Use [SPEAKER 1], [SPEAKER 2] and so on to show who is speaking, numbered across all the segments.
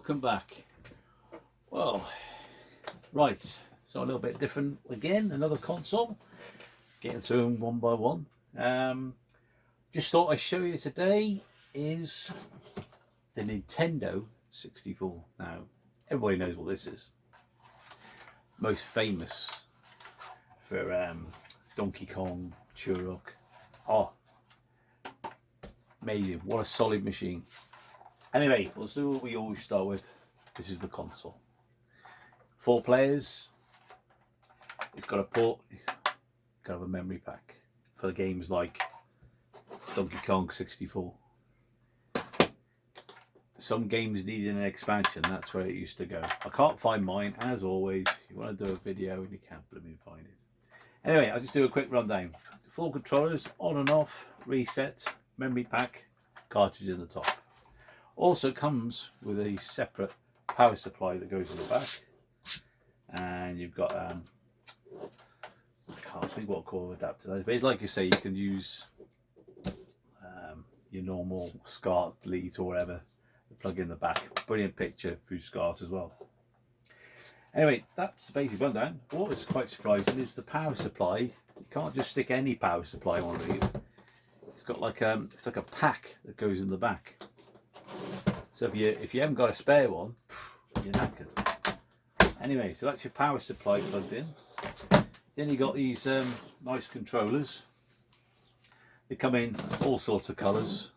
[SPEAKER 1] welcome back. Well, right, so a little bit different again, another console, getting through them one by one. Just thought I'd show you today is the Nintendo 64. Now, everybody knows what this is. Most famous for Donkey Kong, Turok. Oh, amazing, what a solid machine. Anyway, let's do what we always start with. This is the console. 4 players. It's got a port, got to have a memory pack for games like Donkey Kong 64. Some games needed an expansion, that's where it used to go. I can't find mine, as always. You want to do a video and you can't blooming find it. Anyway, I'll just do a quick rundown. 4 controllers, on and off, reset, memory pack, cartridge in the top. Also comes with a separate power supply that goes in the back, and you've got I can't think what cord adapter that is, but it's like you say, you can use your normal SCART lead or whatever, plug in the back. Brilliant picture through SCART as well. Anyway, that's the basic rundown. What was quite surprising is the power supply. You can't just stick any power supply on one of these. It's got like it's like a pack that goes in the back. So if you haven't got a spare one, you're knackered. Anyway, so that's your power supply plugged in. Then you got these nice controllers. They come in all sorts of colours.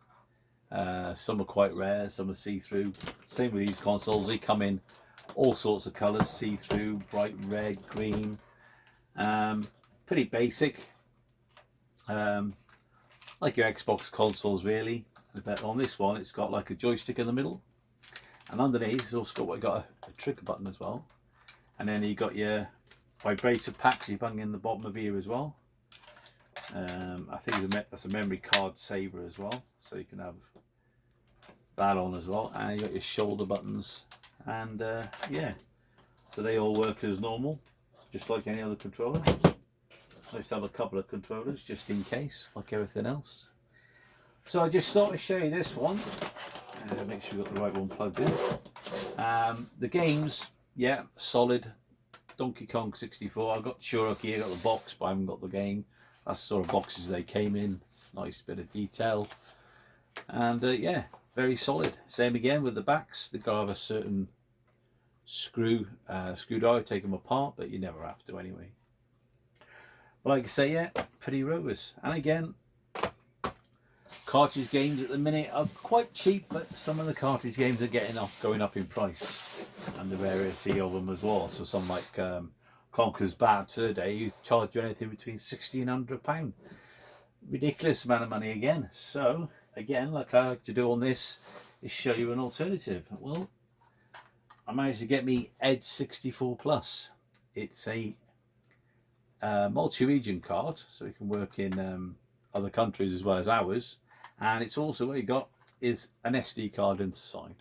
[SPEAKER 1] Some are quite rare, some are see-through. Same with these consoles, they come in all sorts of colours, see-through, bright red, green. Pretty basic. Like your Xbox consoles really. But on this one it's got like a joystick in the middle, and underneath it's also got a trigger button as well, and then you got your vibrator packs you bung in the bottom of here as well. I think that's a memory card saver as well, so you can have that on as well, and you got your shoulder buttons, and yeah, so they all work as normal, just like any other controller. Nice to have a couple of controllers just in case, like everything else. So I just thought I'd show you this one. Make sure you've got the right one plugged in. The games, yeah, solid. Donkey Kong 64. I've got Turok here, got the box, but I haven't got the game. That's the sort of boxes they came in. Nice bit of detail. And yeah, very solid. Same again with the backs. They've got to have a certain screwdriver, take them apart, but you never have to anyway. But like I say, yeah, pretty robust. And again, cartridge games at the minute are quite cheap, but some of the cartridge games are going up in price, and the rarity of them as well. So some like Conker's Bad Fur Day, you charge you anything between £60 and £100. Ridiculous amount of money again. So again, like I like to do on this, is show you an alternative. Well, I managed to get me Addons 64 Plus. It's a multi-region card, so it can work in other countries as well as ours. And it's also, what you got is an SD card inside.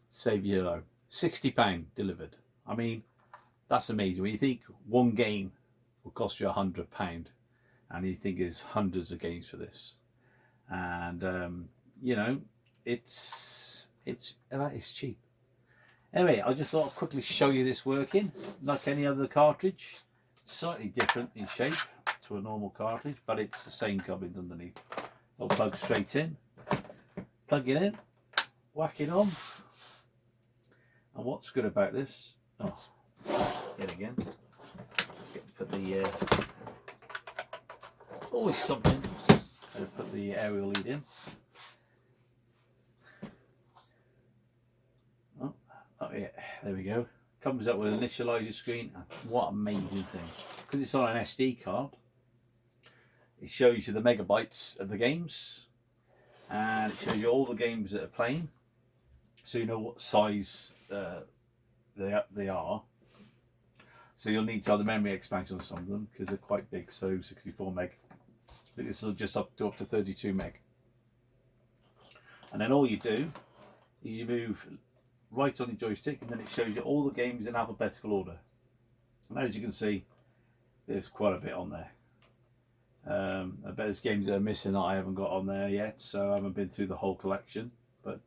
[SPEAKER 1] Save you £60 delivered. I mean, that's amazing. When you think one game will cost you £100, and you think there's hundreds of games for this, and you know, that is cheap. Anyway, I just thought I'd quickly show you this working. Like any other cartridge, slightly different in shape to a normal cartridge, but it's the same couplings underneath. I'll plug straight in, plug it in, whack it on. And what's good about this, oh, yet again, get to put the, always something, to put the aerial lead in. Oh yeah, there we go. Comes up with an initializer screen. What an amazing thing. Because it's on an SD card, it shows you the megabytes of the games, and it shows you all the games that are playing, so you know what size they are. So you'll need to have the memory expansion on some of them because they're quite big. So 64 meg. I think this will just up to 32 meg. And then all you do is you move right on the joystick, and then it shows you all the games in alphabetical order. And as you can see, there's quite a bit on there. I bet there's games that are missing that I haven't got on there yet, so I haven't been through the whole collection. But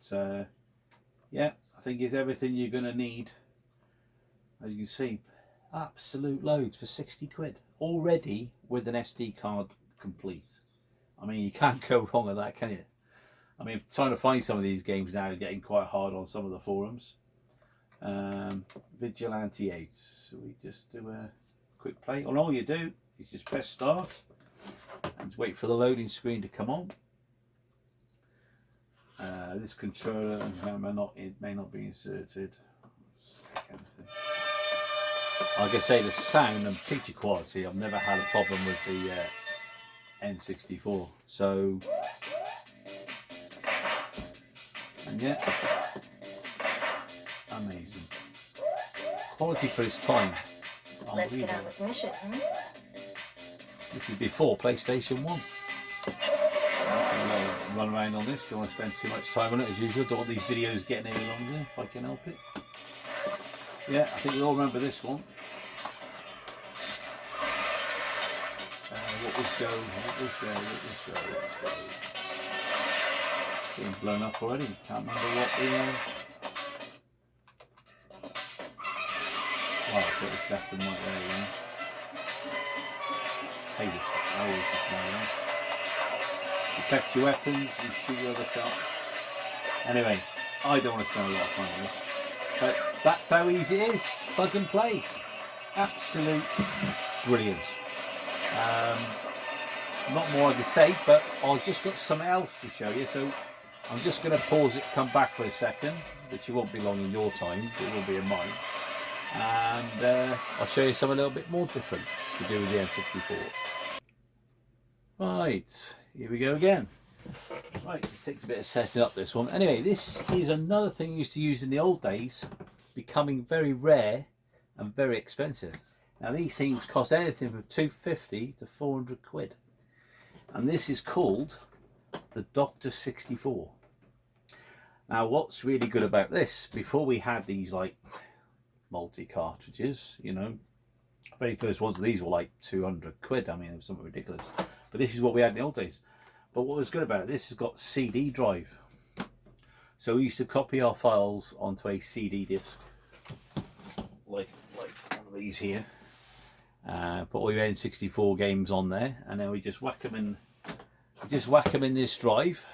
[SPEAKER 1] yeah, I think it's everything you're going to need. As you can see, absolute loads for 60 quid already with an SD card complete. I mean, you can't go wrong with that, can you? I mean, trying to find some of these games now are getting quite hard on some of the forums. Vigilante 8. So we just do a quick play. And all you do is just press start and wait for the loading screen to come on. This controller may not be inserted. Like I say, the sound and picture quality, I've never had a problem with the N64. So, and yeah, amazing quality for its time.
[SPEAKER 2] Let's get on with the mission.
[SPEAKER 1] This is before PlayStation 1. Run around on this. Don't want to spend too much time on it as usual. Don't want these videos getting any longer if I can help it. Yeah, I think we all remember this one. What was go? What was go? What was go? What was go? Getting blown up already. Can't remember what the. Oh, so it's left and right there. Yeah. Hey, this I always look now. Protect your weapons and shoot your other carts. Anyway, I don't want to spend a lot of time on this, but that's how easy it is. Plug and play. Absolute brilliant. Not more I can say, but I've just got something else to show you. So I'm just going to pause it, come back for a second, which won't be long in your time, it will be in mine. And I'll show you something a little bit more different to do with the N64. Right, here we go again. Right, it takes a bit of setting up this one. Anyway, this is another thing you used to use in the old days, becoming very rare and very expensive. Now these things cost anything from 250 to 400 quid. And this is called the Dr. 64. Now what's really good about this, before we had these like multi-cartridges, you know, very first ones of these were like 200 quid. I mean, it was something ridiculous. But this is what we had in the old days. But what was good about it, this has got CD drive. So we used to copy our files onto a CD disc, like one of these here. Put all your N64 games on there, and then we just whack them in. In this drive,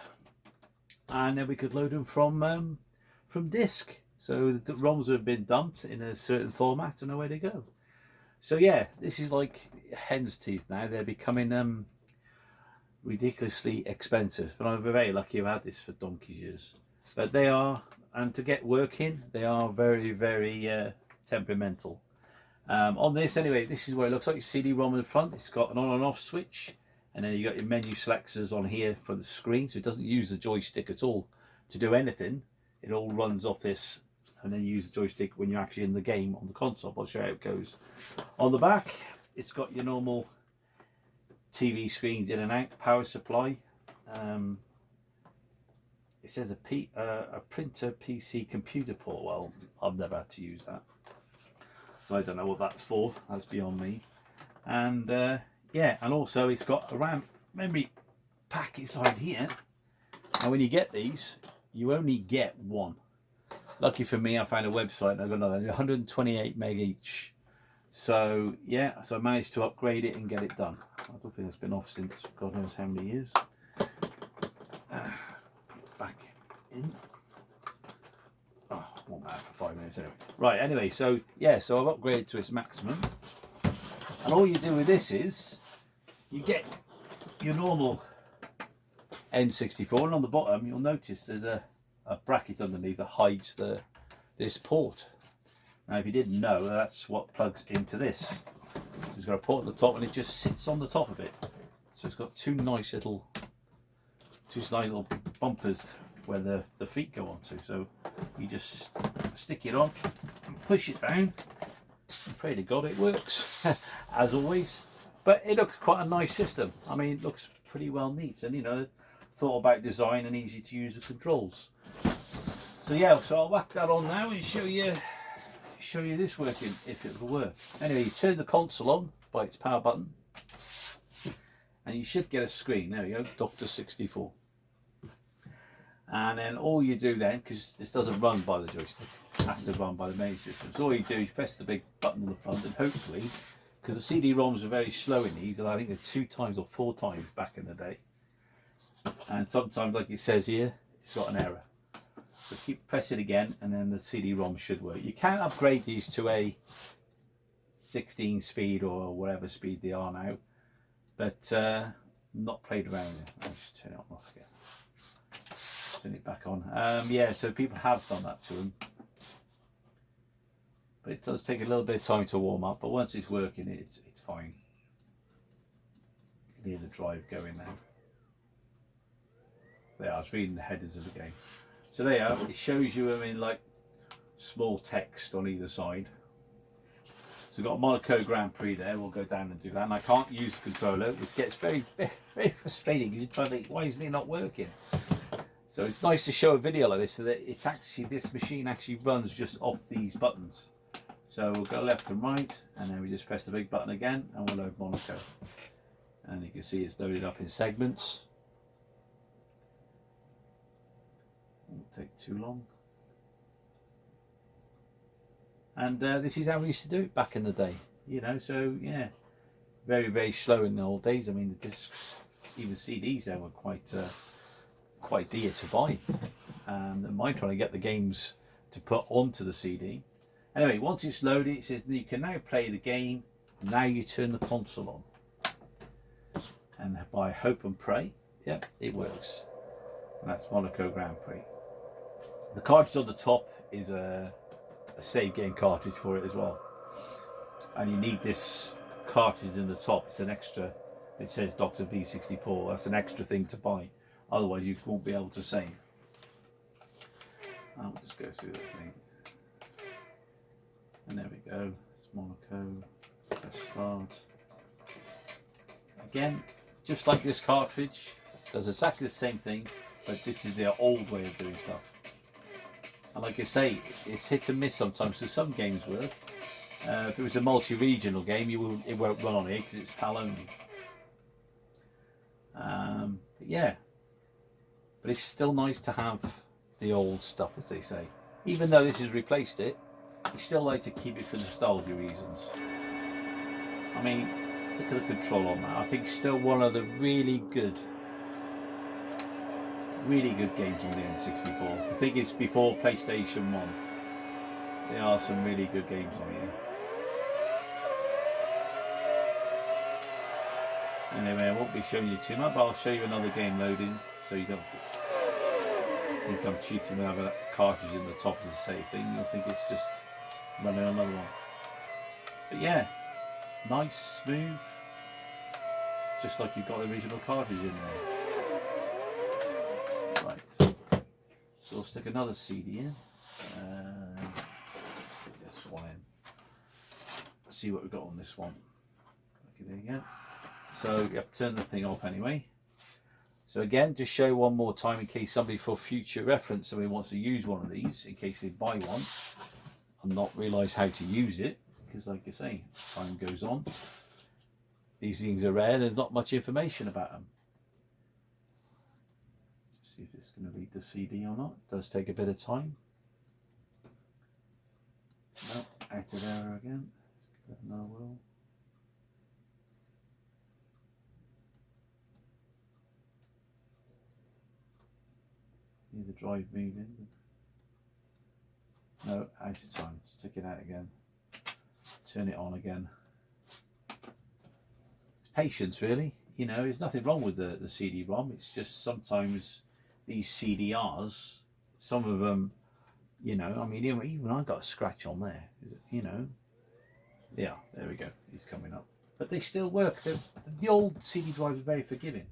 [SPEAKER 1] and then we could load them from disk. So the ROMs have been dumped in a certain format and away they go. So yeah, this is like hen's teeth now. They're becoming ridiculously expensive, but I'm very lucky I've had this for donkey's years. But they are, and to get working, they are very, very temperamental. On this anyway, this is what it looks like. CD-ROM in the front. It's got an on and off switch, and then you got your menu selectors on here for the screen, so it doesn't use the joystick at all to do anything. It all runs off this, and then you use the joystick when you're actually in the game on the console. I'll show you how it goes. On the back, it's got your normal TV screens in and out, power supply. It says a printer PC computer port. Well, I've never had to use that, so I don't know what that's for. That's beyond me. And yeah, and also it's got a RAM memory pack inside here. And when you get these, you only get one. Lucky for me, I found a website and I got another 128 meg each. So yeah, so I managed to upgrade it and get it done. I don't think it's been off since God knows how many years. Back in. Oh, won't matter for 5 minutes anyway. Right, anyway, so yeah, so I've upgraded to its maximum. And all you do with this is you get your normal N64, and on the bottom you'll notice there's a bracket underneath that hides this port. Now if you didn't know, that's what plugs into this. So it's got a port at the top and it just sits on the top of it. So it's got two nice little bumpers where the feet go onto. So you just stick it on and push it down. I pray to God it works, as always. But it looks quite a nice system. I mean, it looks pretty well neat, and you know, thought about design and easy to use the controls. So yeah, so I'll whack that on now and show you this working, if it will work. Anyway, you turn the console on by its power button, and you should get a screen. There we go, Dr. 64. And then all you do then, because this doesn't run by the joystick, it has to run by the main system. So all you do is press the big button on the front, and hopefully, because the CD-ROMs are very slow in these, and I think they're 2 times or 4 times back in the day. And sometimes, like it says here, it's got an error. So keep pressing again, and then the CD-ROM should work. You can upgrade these to a 16 speed or whatever speed they are now, but not played around with it. I'll just turn it on off again. Turn it back on. Yeah, so people have done that to them, but it does take a little bit of time to warm up. But once it's working, it's fine. You can hear the drive going now. There, I was reading the headers of the game. So there you are. It shows you them in like small text on either side. So we've got Monaco Grand Prix there. We'll go down and do that. And I can't use the controller, which gets very, very frustrating because you're trying to think, why isn't it not working? So it's nice to show a video like this so that it's actually, this machine actually runs just off these buttons. So we'll go left and right, and then we just press the big button again, and we'll load Monaco. And you can see it's loaded up in segments. Won't take too long. And this is how we used to do it back in the day, you know. So yeah, very, very slow in the old days. I mean, the discs, even CDs, they were quite dear to buy. And mine trying to get the games to put onto the CD. Anyway, once it's loaded, it says you can now play the game. Now you turn the console on, and by hope and pray, yep, it works. And that's Monaco Grand Prix. The cartridge on the top is a save game cartridge for it as well, and you need this cartridge in the top. It's an extra. It says Dr. V64. That's an extra thing to buy, otherwise you won't be able to save. I'll just go through the thing, and there we go. It's Monaco. Press start. Again, just like this cartridge, does exactly the same thing, but this is their old way of doing stuff. And like I say, it's hit and miss sometimes. So some games work. If it was a multi-regional game, it won't run on here because it's PAL only. But yeah, but it's still nice to have the old stuff, as they say. Even though this has replaced it, we still like to keep it for nostalgia reasons. I mean, look at the control on that. I think still one of the really good games on the N64. To think it's before PlayStation 1. There are some really good games on here. Anyway, I won't be showing you too much, but I'll show you another game loading so you don't think I'm cheating with having a cartridge in the top as the same thing. You'll think it's just running another one. But yeah, nice, smooth. It's just like you've got the original cartridge in there. Right, so we'll stick another CD in. Stick this one in. Let's see what we've got on this one. Okay, there you go. So you have to turn the thing off anyway. So again, just show one more time in case somebody, for future reference, somebody wants to use one of these, in case they buy one and not realise how to use it, because like I say, time goes on. These things are rare. There's not much information about them. See if it's going to read the CD or not. It does take a bit of time. No, out of error again. Let's give it another whirl. Hear the drive moving. No, out of time. Let's take it out again. Turn it on again. It's patience, really. You know, there's nothing wrong with the CD-ROM. It's just sometimes these CDRs, some of them, you know, I mean, even I got a scratch on there, you know. Yeah, there we go, he's coming up. But they still work. The old CD drive is very forgiving.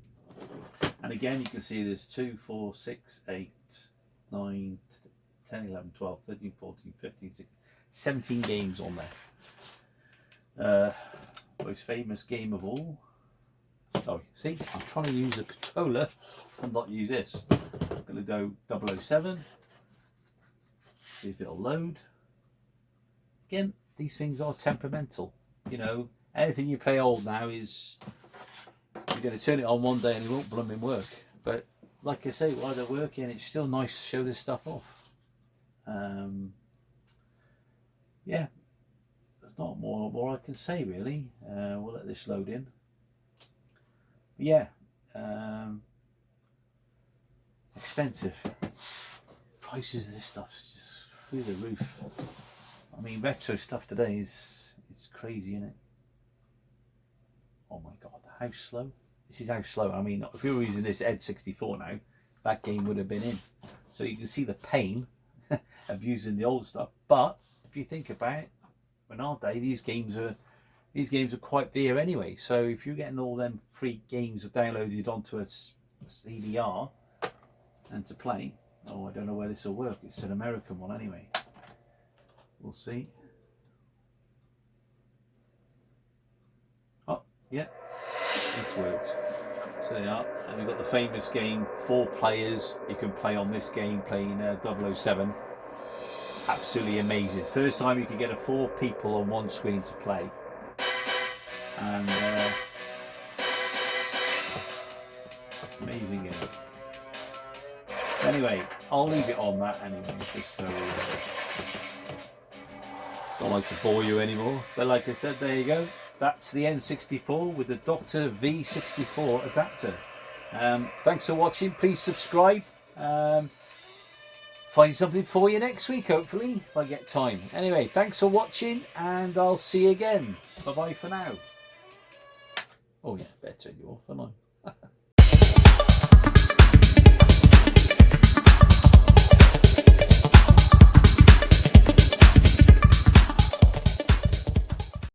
[SPEAKER 1] And again, you can see there's 2, 4, 6, 8, 9, 10, 11, 12, 13, 14, 15, 16, 17 games on there. Most famous game of all. Oh, see, I'm trying to use a controller and not use this. I'm going to do 007. See if it'll load. Again, these things are temperamental. You know, anything you play old now is, you're going to turn it on one day and it won't blooming work. But like I say, while they're working, it's still nice to show this stuff off. Yeah, there's not more I can say really. We'll let this load in. But yeah, expensive. Prices of this stuff's just through the roof. I mean, retro stuff today it's crazy, isn't it? Oh my god, how slow. This is how slow. I mean, if we were using this Ed64 now, that game would have been in. So you can see the pain of using the old stuff. But if you think about it, in our day, these games are quite dear anyway. So if you're getting all them free games downloaded onto a CDR and to play, oh, I don't know where this will work. It's an American one anyway. We'll see. Oh, yeah, it works. So there you are. And we've got the famous game, 4 players. You can play on this game, playing 007. Absolutely amazing. First time you can get 4 people on one screen to play. And amazing game. Anyway, I'll leave it on that anyway, just so don't like to bore you anymore. But like I said, there you go. That's the N64 with the Dr. V64 adapter. Thanks for watching. Please subscribe. Find something for you next week, hopefully, if I get time. Anyway, thanks for watching, and I'll see you again. Bye-bye for now. Oh yeah, better turn you off, haven't I?